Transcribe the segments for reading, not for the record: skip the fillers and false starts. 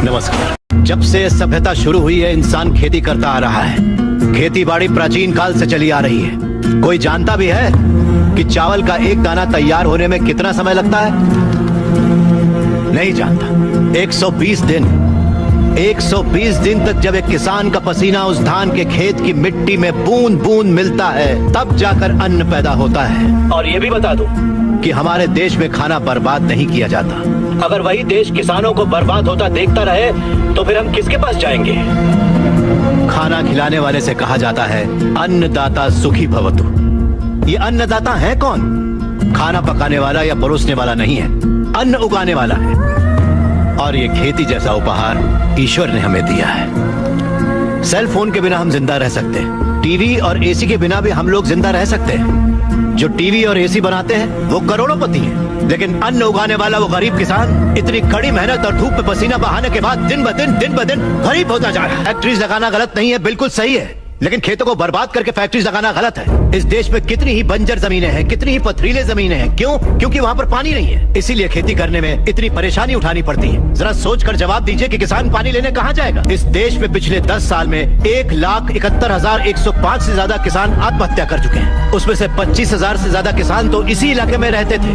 नमस्कार। जब से सभ्यता शुरू हुई है इंसान खेती करता आ रहा है। खेती बाड़ी प्राचीन काल से चली आ रही है। कोई जानता भी है कि चावल का एक दाना तैयार होने में कितना समय लगता है? नहीं जानता। 120 दिन 120 दिन तक जब एक किसान का पसीना उस धान के खेत की मिट्टी में बूंद बूंद मिलता है, तब जाकर अन्न पैदा होता है। और ये भी बता दूं कि हमारे देश में खाना बर्बाद नहीं किया जाता। अगर वही देश किसानों को बर्बाद होता देखता रहे तो फिर हम किसके पास जाएंगे? खाना खिलाने वाले से कहा जाता है अन्नदाता सुखी भवतु। ये अन्नदाता है कौन? खाना पकाने वाला या परोसने वाला नहीं है, अन्न उगाने वाला है। और ये खेती जैसा उपहार ईश्वर ने हमें दिया है। सेल फोन के बिना हम जिंदा रह सकते हैं, टीवी और एसी के बिना भी हम लोग जिंदा रह सकते हैं। जो टीवी और एसी बनाते हैं वो करोड़ोंपति हैं, लेकिन अन्न उगाने वाला वो गरीब किसान इतनी कड़ी मेहनत और धूप में पसीना बहाने के बाद दिन ब दिन गरीब होता जा रहा है। फैक्ट्रीज लगाना गलत नहीं है, बिल्कुल सही है, लेकिन खेतों को बर्बाद करके फैक्ट्रीज लगाना गलत है। इस देश में कितनी ही बंजर जमीनें हैं, कितनी ही पथरीले जमीनें हैं। क्यों? क्योंकि वहाँ पर पानी नहीं है, इसीलिए खेती करने में इतनी परेशानी उठानी पड़ती है। जरा सोचकर जवाब दीजिए कि किसान पानी लेने कहाँ जाएगा? इस देश में पिछले 10 साल में 1,71,105 से ज्यादा किसान आत्महत्या कर चुके हैं। उसमें से 25,000 से ज्यादा किसान तो इसी इलाके में रहते थे।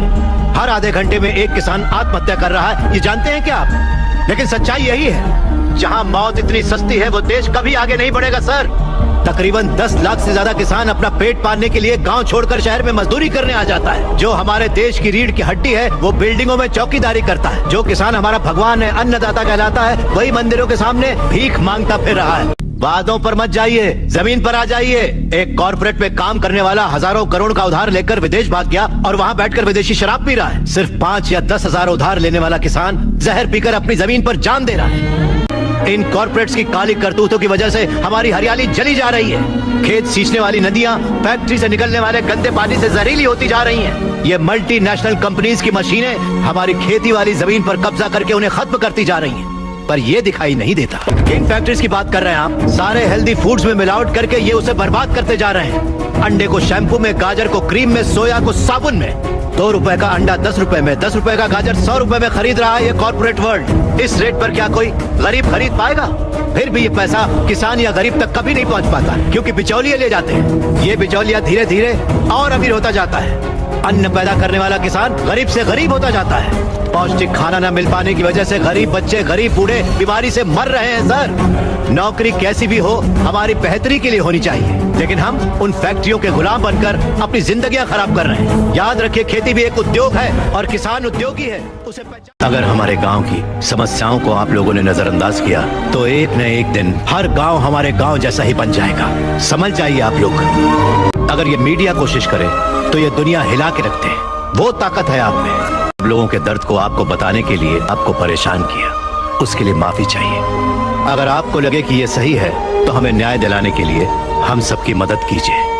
हर आधे घंटे में एक किसान आत्महत्या कर रहा है, ये जानते हैं क्या आप? लेकिन सच्चाई यही है, जहाँ मौत इतनी सस्ती है वो देश कभी आगे नहीं बढ़ेगा सर। तकरीबन 10 लाख से ज्यादा किसान अपना पेट पालने के लिए गांव छोड़कर शहर में मजदूरी करने आ जाता है। जो हमारे देश की रीढ़ की हड्डी है वो बिल्डिंगों में चौकीदारी करता है। जो किसान हमारा भगवान है, अन्नदाता कहलाता है, वही मंदिरों के सामने भीख मांगता फिर रहा है। वादों पर मत जाइए, जमीन पर आ जाइए। एक कॉर्पोरेट में काम करने वाला हजारों करोड़ का उधार लेकर विदेश भाग गया और वहाँ बैठकर विदेशी शराब पी रहा है। सिर्फ 5 या 10 हजार उधार लेने वाला किसान जहर पीकर अपनी जमीन पर जान दे रहा है। इन कॉर्पोरेट्स की काली करतूतों की वजह से हमारी हरियाली जली जा रही है। खेत सींचने वाली नदियां फैक्ट्री से निकलने वाले गंदे पानी से जहरीली होती जा रही हैं। ये मल्टीनेशनल कंपनीज की मशीनें हमारी खेती वाली जमीन पर कब्जा करके उन्हें खत्म करती जा रही हैं। पर ये दिखाई नहीं देता। किन फैक्ट्रीज की बात कर रहे हैं आप? सारे हेल्दी फूड्स में मिलावट करके ये उसे बर्बाद करते जा रहे हैं। अंडे को शैम्पू में, गाजर को क्रीम में, सोया को साबुन में। 2 रुपए का अंडा 10 रुपए में, 10 रुपए का गाजर 100 रुपए में खरीद रहा है ये कॉर्पोरेट वर्ल्ड। इस रेट पर क्या कोई गरीब खरीद पाएगा? फिर भी ये पैसा किसान या गरीब तक कभी नहीं पहुंच पाता, क्योंकि बिचौलिए ले जाते हैं। ये बिचौलिया धीरे धीरे और अमीर होता जाता है। अन्न पैदा करने वाला किसान गरीब से गरीब होता जाता है। पौष्टिक खाना न मिल पाने की वजह से गरीब बच्चे, गरीब बूढ़े बीमारी से मर रहे हैं सर। नौकरी कैसी भी हो हमारी बेहतरी के लिए होनी चाहिए, लेकिन हम उन फैक्ट्रियों के गुलाम बनकर अपनी जिंदगियां खराब कर रहे हैं। याद रखिए, खेती भी एक उद्योग है और किसान उद्योगी है, उसे अगर हमारे गांव की समस्याओं को आप लोगों ने नजरअंदाज किया तो एक न एक दिन हर गांव हमारे गांव जैसा ही बन जाएगा। समझ जाइए आप लोग। अगर ये मीडिया कोशिश करे तो ये दुनिया हिला के रखते हैं। वो ताकत है आप में। लोगों के दर्द को आपको बताने के लिए आपको परेशान किया, उसके लिए माफी चाहिए। अगर आपको लगे कि ये सही है तो हमें न्याय दिलाने के लिए हम सबकी मदद कीजिए।